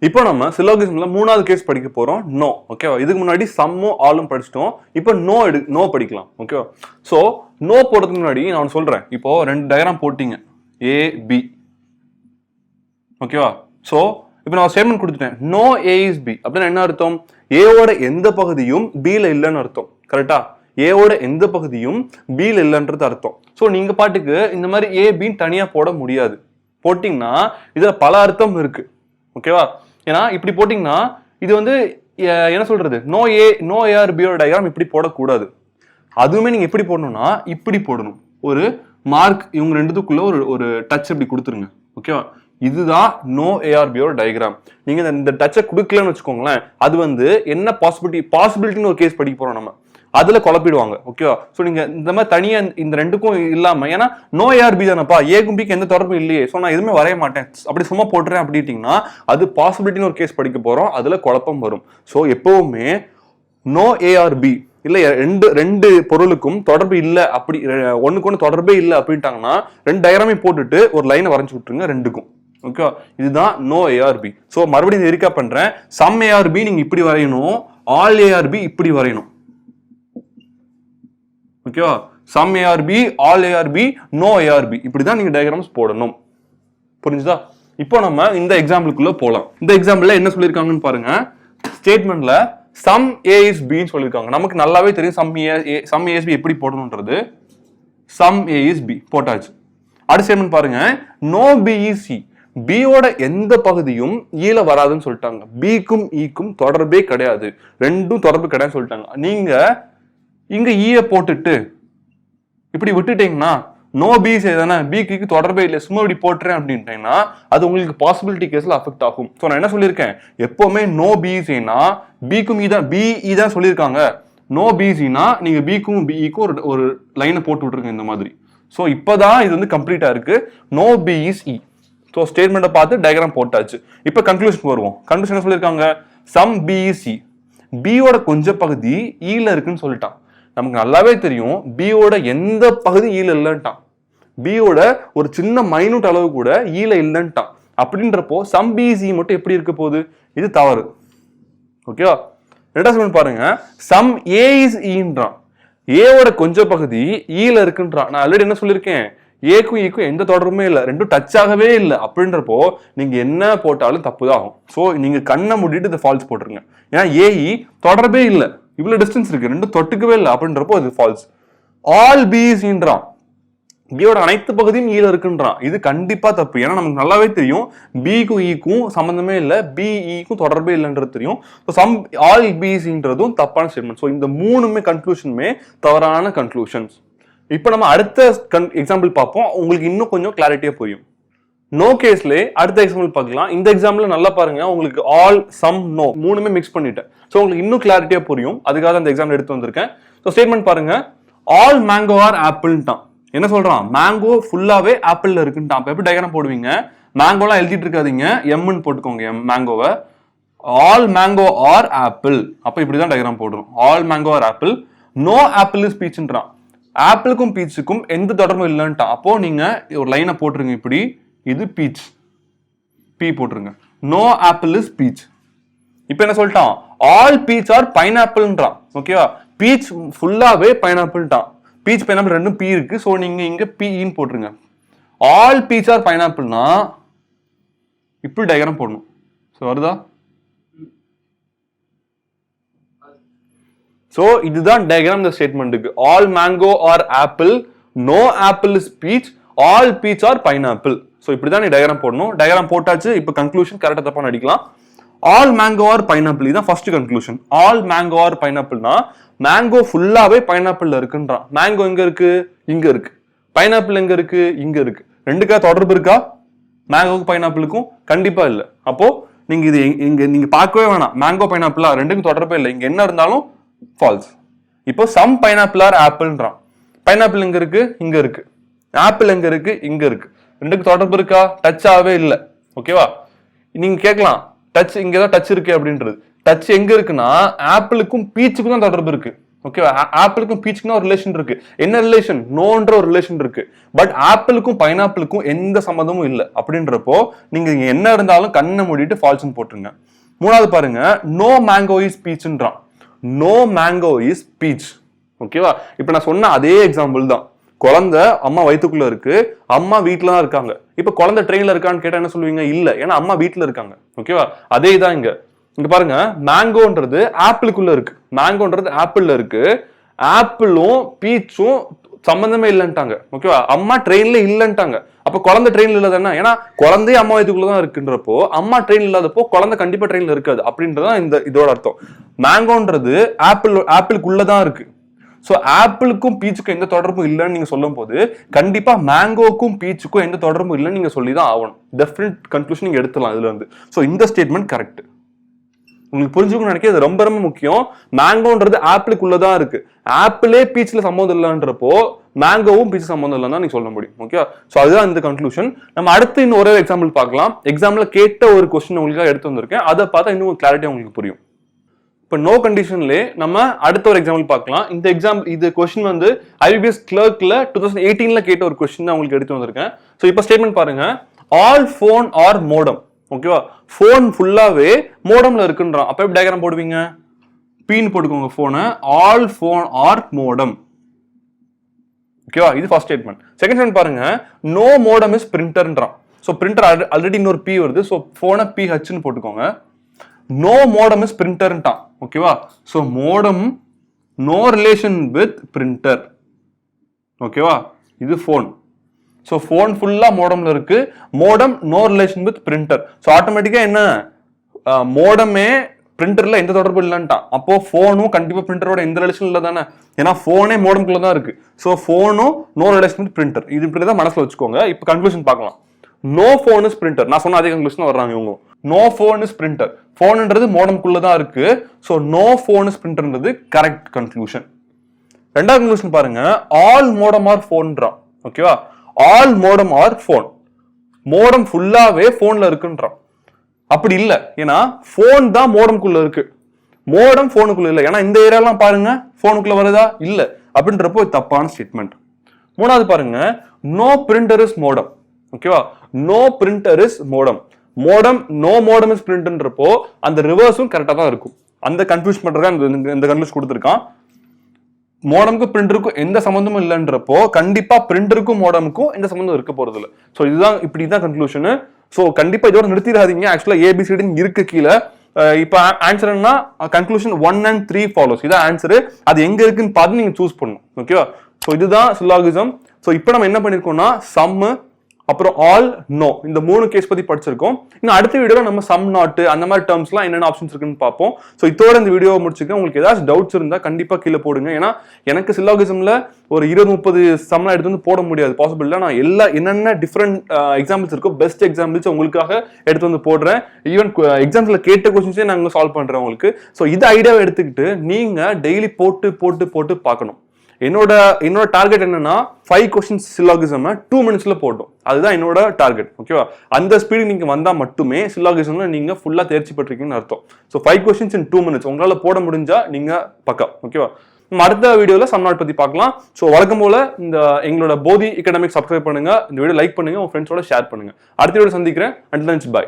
இப்போ நம்ம சிலோகிசம்ல மூணாவது கேஸ் படிக்க போறோம் நோ. ஓகேவா? இதுக்கு முன்னாடி சம்மும் ஆலும் படிச்சிட்டோம். இப்போ நோ படிக்கலாம். ஓகேவா? ஸோ நோ போடுறதுக்கு முன்னாடி நான் சொல்றேன். இப்போ 2 டயக்ராம் போட்டீங்க ஏ பி. ஓகேவா? ஸோ இப்போ நான் ஸ்டேட்மெண்ட் கொடுத்துட்டேன் நோ ஏ இஸ் பி அப்படின்னு என்ன அர்த்தம்? ஏவோட எந்த பகுதியும் பில இல்லைன்னு அர்த்தம். கரெக்டா? ஏவோட எந்த பகுதியும் பில இல்லைன்றது அர்த்தம். ஸோ நீங்க பாட்டுக்கு இந்த மாதிரி ஏ பின்னு தனியா போட முடியாது. போட்டிங்கன்னா இதுல பல அர்த்தம் இருக்கு. ஓகேவா? ஏன்னா இப்படி போட்டிங்கன்னா இது வந்து என்ன சொல்றது, நோ ஏஆர் பியோட டயக்ராம் இப்படி போடக்கூடாது. அதுவுமே நீங்க எப்படி போடணும்னா இப்படி போடணும். ஒரு மார்க் இவங்க ரெண்டுத்துக்குள்ள ஒரு டச் இப்படி கொடுத்துருங்க. ஓகேவா? இதுதான் நோ ஏஆர்பியோட டயக்ராம். நீங்க இந்த டச்சை கொடுக்கலன்னு வச்சுக்கோங்களேன், அது வந்து என்ன பாசிபிலிட்டின்னு ஒரு கேஸ் படிக்க போறோம் நம்ம, அதுல குழப்பிடுவாங்க. ஓகேவா? ஸோ நீங்க இந்த மாதிரி தனியா இந்த ரெண்டுக்கும் இல்லாம, ஏன்னா நோ ஏஆர்பி தானப்பா, ஏக்கும் பிக்கு எந்த தொடர்பும் இல்லையே, ஸோ நான் எதுவுமே வரைய மாட்டேன் அப்படி சும்மா போட்டுறேன் அப்படிட்டீங்கன்னா அது பாசிபிலிட்டின்னு ஒரு கேஸ் படிக்க போறோம், அதுல குழப்பம் வரும். ஸோ எப்பவுமே நோ ஏஆர்பி இல்ல ரெண்டு பொருளுக்கும் தொடர்பு இல்லை, அப்படி ஒண்ணுக்கு ஒன்று தொடர்பே இல்லை அப்படின்ட்டாங்கன்னா 2 டயக்ராமே போட்டுட்டு ஒரு லைனை வரைஞ்சு விட்டுருங்க ரெண்டுக்கும். ஓகேவா? இதுதான் நோ ஏஆர்பி. ஸோ மறுபடியும் எரிக்கா பண்றேன். சம் ஏஆர்பி நீங்க இப்படி வரையணும், ஆல் ஏஆர்பி இப்படி வரையணும். ஓகேவா? Some A are B, all A are B, no A are B, இப்படிதான் நீங்க டயக்ராம்ஸ் போடணும். புரிஞ்சுதா? இப்போ நம்ம இந்த எக்ஸாம்பிளுக்குள்ள போலாம். இந்த எக்ஸாம்பிள்ல என்ன சொல்லியிருக்காங்கன்னு பாருங்க. ஸ்டேட்மெண்ட்ல சம் ஏ இஸ் பின்னு சொல்லியிருக்காங்க. நமக்கு நல்லாவே தெரியும் சம் ஏ இஸ் பி எப்படி போடணும்ன்றது. சம் ஏ இஸ் பி போட்டாச்சு. அடுத்த ஸ்டேட்மெண்ட் பாருங்க, நோ பி இஸ் சி. பியோட எந்த பகுதியும் ஈல வராதுன்னு சொல்லிட்டாங்க. பிக்கும் ஈக்கும் தொடர்பே கிடையாது, ரெண்டும் தொடர்பு கிடையாது சொல்லிட்டாங்க. நீங்க இங்க ஈய போட்டுட்டு இப்படி விட்டுட்டீங்கன்னா நோ பி தானே, பிக்கு தொடர்பே இல்லை, சும்மா இப்படி போட்டுறேன் அப்படின்ட்டீங்கன்னா அது உங்களுக்கு பாசிபிலிட்டி கேஸ்ல அஃபெக்ட் ஆகும். ஸோ நான் என்ன சொல்லியிருக்கேன், எப்பவுமே நோ பிசினா பிக்கும் பி தான் சொல்லியிருக்காங்க. நோ பிசினா நீங்க பிக்கும் பிக்கும் ஒரு லைனை போட்டு விட்டுருங்க இந்த மாதிரி. ஸோ இப்போதான் இது வந்து கம்ப்ளீட்டா இருக்கு. No B is E. So ஸ்டேட்மெண்ட்டை பார்த்து டயக்ராம் போட்டாச்சு. இப்போ கன்க்ளூஷன் வருவோம். கன்க்ளூஷன் என்ன சொல்லியிருக்காங்க, சம் பி இஸ் சி. பியோட கொஞ்சம் பகுதி ஈல இருக்குன்னு சொல்லிட்டான். நமக்கு நல்லாவே தெரியும் பியோட எந்த பகுதி ஈல இல்லைன்ட்டான். பியோட ஒரு சின்ன மைனூட் அளவு கூட ஈல இல்லைன்ட்டான். அப்படின்றப்போ சம் பி சி மட்டும் எப்படி இருக்க போகுது? இது தவறு. ஓகேவா? ரெண்டாவது பாருங்க, சம் ஏ இஸ் ஈன்றான். ஏவோட கொஞ்சம் பகுதி ஈல இருக்குன்றான். நான் ஆல்ரெடி என்ன சொல்லியிருக்கேன், ஏக்கும் ஈக்கும் எந்த தொடர்புமே இல்லை, ரெண்டும் டச் ஆகவே இல்லை. அப்படின்றப்போ நீங்க என்ன போட்டாலும் தப்புதான் ஆகும். ஸோ நீங்க கண்ணை மூடிட்டு இந்த ஃபால்ஸ் போட்டுருங்க. ஏன்னா ஏஇ தொடர்பே இல்லை, இவ்வளவு டிஸ்டன்ஸ் இருக்கு, ரெண்டும் தொட்டுக்கவே இல்லை. அப்படின்றப்போ இது ஃபால்ஸ். ஆல் பின்றான், பியோட அனைத்து பகுதியும் ஈல இருக்குன்றான். இது கண்டிப்பா தப்பு. ஏன்னா நமக்கு நல்லாவே தெரியும் பிக்கும் ஈக்கும் சம்பந்தமே இல்லை, பிஇக்கும் தொடர்பே இல்லைன்றது தெரியும். சம் ஆல் பின்றதும் தப்பான ஸ்டேட்மெண்ட். ஸோ இந்த மூணுமே கன்க்ளூஷனுமே தவறான கன்க்ளூஷன்ஸ். இப்போ நம்ம அடுத்த எக்ஸாம்பிள் பார்ப்போம், உங்களுக்கு இன்னும் கொஞ்சம் கிளாரிட்டியா புரியும். நோ கேஸ்ல அடுத்த எக்ஸாம்பிள் பார்க்கலாம். இந்த எக்ஸாம்பிள் நல்லா பாருங்க, உங்களுக்கு ஆல் சம் நோ மூணுமே மிக்ஸ் பண்ணிட்டேன். ஸோ உங்களுக்கு இன்னும் கிளாரிட்டியா புரியும், அதுக்காக அந்த எக்ஸாம்பிள் எடுத்து வந்திருக்கேன். ஸோ ஸ்டேட்மெண்ட் பாருங்க, ஆல் மேங்கோ ஆர் ஆப்பிள்ட்டான். என்ன சொல்றான், மேங்கோ ஃபுல்லாவே ஆப்பிள்ல இருக்குன்ட்டான். அப்ப எப்படி டயக்ராம் போடுவீங்க, மேங்கோலாம் எழுதிட்டு இருக்காதீங்க, எம்னு போட்டுக்கோங்க. எம் மேங்கோவை ஆல் மேங்கோ ஆர் ஆப்பிள், அப்ப இப்படிதான் டயக்ராம் போடுறோம். All mango are apple. No apple is பீச்ன்றான். ஆப்பிளுக்கும் பீச்சுக்கும் எந்த தொடர்பும் இல்லைன்ட்டான். அப்போ நீங்க ஒரு லைனை போட்டுருங்க இப்படி, இது பீச், பீ போட்டுருங்க. No apple is peach. இப்போ என்ன சொல்லிட்டான், ஆல் பீச் ஆர் பைனாப்பிள்ன்றான். ஓகேவா? பீச் ஃபுல்லாவே பைனாப்பிள்ட்டான். பீச் பைனாப்பிள் ரெண்டும் பீ இருக்கு. ஸோ நீங்க இங்க பீன்னு போட்டுருங்க. ஆல் பீச் ஆர் பைனாப்பிள்னா இப்படி டயக்ராம் போடணும். ஸோ வருதா? ஸோ இதுதான் டயக்ராம் இந்த ஸ்டேட்மெண்ட்டுக்கு. All mango are apple, no apple is peach, all peach are pineapple. So இப்படிதான் நீ டயக்ராம் போடணும். டயக்ராம் போட்டாச்சு. இப்போ கன்க்ளூஷன் கரெக்டாக தப்பா நடிக்கலாம். ஆல் மேங்கோ ஆர் பைனாப்பிள், இதுதான் first conclusion. All mango are பைனாப்பிள்னா மேங்கோ ஃபுல்லாவே பைனாப்பிள்ல இருக்குன்றான். மேங்கோ எங்க இருக்கு, இங்க இருக்கு. பைனாப்பிள் எங்க இருக்கு, இங்க இருக்கு. ரெண்டுக்கா தொடர்பு இருக்கா மேங்கோக்கும் பைனாப்பிளுக்கும்? கண்டிப்பா இல்லை. அப்போ நீங்க இது இங்க நீங்க பார்க்கவே வேணாம், மேங்கோ பைனாப்பிளா ரெண்டுக்கும் தொடர்பே இல்லை. இங்க என்ன இருந்தாலும் ஃபால்ஸ். இப்போ சம் பைனாப்பிள் ஆர் ஆப்பிள்ன்றான். பைனாப்பிள் எங்க இருக்கு, இங்க இருக்கு. ஆப்பிள் எங்க இருக்கு, இங்க இருக்கு. ரெண்டுக்கு தொடர்பு இருக்கா? டச் ஆகவே இல்லை. ஓகேவா? நீங்க கேட்கலாம், டச் இங்கதான் டச் இருக்கு அப்படின்றது. டச் எங்க இருக்குன்னா ஆப்பிளுக்கும் பீச்சுக்கும் தான் தொடர்பு இருக்கு. ஓகேவா? ஆப்பிளுக்கும் பீச்சுக்கும் ஒரு ரிலேஷன் இருக்கு. என்ன ரிலேஷன்? நோன்ற ஒரு ரிலேஷன் இருக்கு. பட் ஆப்பிளுக்கும் பைனாப்பிளுக்கும் எந்த சம்மந்தமும் இல்லை அப்படின்றப்போ நீங்க என்ன இருந்தாலும் கண்ணை மூடிட்டு ஃபால்ஸ்ன்னு போட்டுருங்க. மூணாவது பாருங்க, நோ மேங்கோ இஸ் பீச்ன்றான். No mango is peach. ஓகேவா? இப்ப நான் சொன்ன அதே எக்ஸாம்பிள் தான். குழந்தை அம்மா வயிற்றுக்குள்ள இருக்கு, அம்மா வீட்டுல தான் இருக்காங்க. இப்ப குழந்தை ட்ரெயின்ல இருக்கான்னு கேட்டா என்ன சொல்லுவீங்க? இல்ல, ஏன்னா அம்மா வீட்டுல இருக்காங்க. ஓகேவா? அதே தான் இங்க. இங்க பாருங்க, மேங்கோன்றது ஆப்பிளுக்குள்ள இருக்கு, மேங்கோன்றது ஆப்பிள்ல இருக்கு. ஆப்பிளும் பீச்சும் சம்பந்தமே இல்லைன்ட்டாங்க. ஓகேவா? அம்மா ட்ரெயின்ல இல்லைன்ட்டாங்க. அப்ப குழந்தை ட்ரெயின்ல இல்ல தானே, ஏன்னா குழந்தைய அம்மா வயிற்றுக்குள்ளதான் இருக்குன்றப்போ அம்மா ட்ரெயின் இல்லாதப்போ குழந்தை கண்டிப்பா ட்ரெயின்ல இருக்காது அப்படின்றதான் இந்த இதோட அர்த்தம். மேங்கோன்றது ஆப்பிளுக்குள்ளதான் இருக்கு. ஸோ ஆப்பிளுக்கும் பீச்சுக்கும் எந்த தொடர்பும் இல்லைன்னு நீங்க சொல்லும் போது கண்டிப்பா மேங்கோக்கும் பீச்சுக்கும் எந்த தொடர்பும் இல்லைன்னு நீங்க சொல்லிதான் ஆகணும். டெஃபினட் கன்க்ளூஷன் நீங்க எடுத்துலாம் இதுல இருந்து. ஸோ இந்த ஸ்டேட்மெண்ட் கரெக்ட். உங்களுக்கு புரிஞ்சுக்கணும்னு நினைக்க இது ரொம்ப ரொம்ப முக்கியம். மேங்கோன்றது ஆப்பிளுக்குள்ளதான் இருக்கு, ஆப்பிளே பீச்ல சம்மந்தம் இல்லைன்றப்போ மேங்கோவும் பீச் சம்மந்தம் இல்லைன்னு தான் நீங்க சொல்ல முடியும். ஓகே, ஸோ அதுதான் இந்த கன்க்ளூஷன். நம்ம அடுத்து இன்னும் ஒரே எக்ஸாம்பிள் பார்க்கலாம். எக்ஸாம்பிள்ல கேட்ட ஒரு கொஸ்டின் உங்களுக்காக எடுத்து வந்திருக்கேன், அதை பார்த்தா இன்னும் கிளாரிட்டியா உங்களுக்கு புரியும். இப்போ நோ கண்டிஷன்லேயே நம்ம அடுத்த ஒரு எக்ஸாம்பிள் பார்க்கலாம். இந்த இது கொஸ்டின் வந்து IBPS கிளர்க்ல 2018ல கேட்ட ஒரு கொஸ்டின் தான் உங்களுக்கு எடுத்து வந்திருக்கேன். ஸோ இப்போ ஸ்டேட்மெண்ட் பாருங்க, ஆல் ஃபோன் ஆர் மோடம். ஓகேவா? ஃபோன் ஃபுல்லாவே மோடம்ல இருக்குன்றான். அப்ப எப்படி டயக்ராம் போடுவீங்க? பீன் போட்டுக்கோங்க ஃபோனை, ஆல் ஃபோன் ஆர் மோடம். ஓகேவா? இது ஃபர்ஸ்ட் ஸ்டேட்மெண்ட். செகண்ட் ஸ்டேட்மெண்ட் பாருங்க, நோ மோடம் இஸ் பிரிண்டர்ன்றான். ஸோ பிரிண்டர் ஆல்ரெடி இன்னொரு பி வருது, ஸோ ஃபோனை PHன்னு போட்டுக்கோங்க. நோ மோடம் இஸ் பிரிண்டர்ன்ட்டான். ஓகேவா? So modem no relation with printer. ஓகேவா? இது ஃபோன். ஸோ ஃபோன் ஃபுல்லா மோடம்ல இருக்கு, modem no relation with printer. So ஆட்டோமேட்டிக்கா என்ன, மோடமே பிரிண்டர்ல எந்த தொடர்பு இல்லைன்ட்டான். அப்போ ஃபோனும் கண்டிப்பா பிரிண்டரோட எந்த ரிலேஷன் இல்லை தானே, ஏன்னா ஃபோனே மோடம்குள்ள தான் இருக்கு. ஸோ ஃபோனும் நோ ரிலேஷன் வித் பிரிண்டர். இது இப்படிதான் மனசுல வச்சுக்கோங்க. இப்போ கன்க்ளூஷன் பார்க்கலாம். No phone is printer. நான் சொன்ன அதே கன்க்ளூஷன் வர்றாங்க இவங்க. No phone is printer. ஃபோன்ன்றது மோடம்குள்ள தான் இருக்கு. ஸோ நோ ஃபோன் இஸ் பிரிண்டர்ன்றது கரெக்ட் கன்க்ளூஷன். ரெண்டாவது கன்க்ளூஷன் பாருங்க, ஆல் மோடம் ஆர் ஃபோன்றான். ஓகேவா? All modem are phone. Modem ஃபுல்லாவே ஃபோன்ல இருக்குன்றான். அப்படி இல்லை, ஏன்னா ஃபோன் தான் மோடம்குள்ள இருக்கு, மோடம் ஃபோனுக்குள்ள இல்லை. ஏன்னா இந்த ஏரியாலாம் பாருங்க ஃபோனுக்குள்ள வருதா? இல்லை. அப்படின்றப்போ தப்பான ஸ்டேட்மெண்ட். மூணாவது பாருங்க, நோ பிரிண்டர் இஸ் மோடம். ஓகேவா? No printer is modem. Modem no modem is பிரிண்டர்ன்றப்போ அந்த ரிவர்ஸும் கரெக்டா தான் இருக்கும். அந்த கன்ஃபியூஸ் பண்றதா இந்த கன்ஃபியூஸ் கொடுத்துருக்கான். மோடமுக்கும் பிரிண்டருக்கும் எந்த சம்பந்தமும் இல்லைன்றப்போ கண்டிப்பா பிரிண்டருக்கும் மோடமுக்கும் எந்த சம்பந்தம் இருக்க போறது இல்லை. ஸோ இதுதான் இப்படிதான் கன்க்ளூஷன். ஸோ கண்டிப்பா இதோட நிறுத்திடாதீங்க. ஆக்சுவலா ABCD இருக்கு கீழே. இப்போ ஆன்சர் என்ன, கன்க்ளூஷன் 1 and 3 ஃபாலோஸ். இதான் ஆன்சர். அது எங்க இருக்குன்னு பார்த்து நீங்க சூஸ் பண்ணணும். ஓகேவா? ஸோ இதுதான் சில்லாகிசம். ஸோ இப்போ நம்ம என்ன பண்ணிருக்கோம்னா சம், அப்புறம் ஆல், நோ, இந்த 3 கேஸ் பத்தி படிச்சிருக்கோம். இன்னும் அடுத்த வீடியோல நம்ம சம், நாட், அந்த மாதிரி டேர்ம்ஸ்லாம் என்னென்ன ஆப்ஷன்ஸ் இருக்குன்னு பார்ப்போம். ஸோ இதோட இந்த வீடியோவை முடிச்சுக்க. உங்களுக்கு ஏதாச்சும் டவுட்ஸ் இருந்தா கண்டிப்பா கீழே போடுங்க. ஏன்னா எனக்கு சில்லாகிசம்ல ஒரு 20-30 சம்லாம் எடுத்து வந்து போட முடியாது, பாசிபிள் இல்லை. நான் என்னென்ன டிஃப்ரெண்ட் எக்ஸாம்பிள்ஸ் இருக்கோ பெஸ்ட் எக்ஸாம்பிள்ஸ் உங்களுக்காக எடுத்து வந்து போடுறேன். ஈவன் எக்ஸாம்ஸ்ல கேட்ட கொஸ்டின்ஸே நாங்கள் சால்வ் பண்றேன் உங்களுக்கு. ஸோ இந்த ஐடியாவை எடுத்துக்கிட்டு நீங்க டெய்லி போட்டு பார்க்கணும். என்னோட டார்கெட் என்னன்னா 5 கொஸ்டின்ஸ் சில்லாகிசம் 2 மினிட்ஸ்ல போட்டோம். அதுதான் என்னோட டார்கெட். ஓகேவா? அந்த ஸ்பீடு நீங்க வந்தா மட்டுமே சில்லாகிசம்ல நீங்க ஃபுல்லா தேர்ச்சி பெற்றிருக்கீங்கன்னு அர்த்தம். ஸோ 5 கொஸ்டின்ஸ் இன் 2 மினிட்ஸ் உங்களால போட முடிஞ்சா நீங்க பக்கா. ஓகேவா? நம்ம அடுத்த வீடியோல சம் நாட் பத்தி பார்க்கலாம். ஸோ வழக்கம் போல இந்த எங்களோட போதி எக்கனாமிக் சப்ஸ்கிரைப் பண்ணுங்க, இந்த வீடியோ லைக் பண்ணுங்க, உங்க ஃப்ரெண்ட்ஸோட ஷேர் பண்ணுங்க. அடுத்த வீடியோ சந்திக்கிறேன். Until then, by.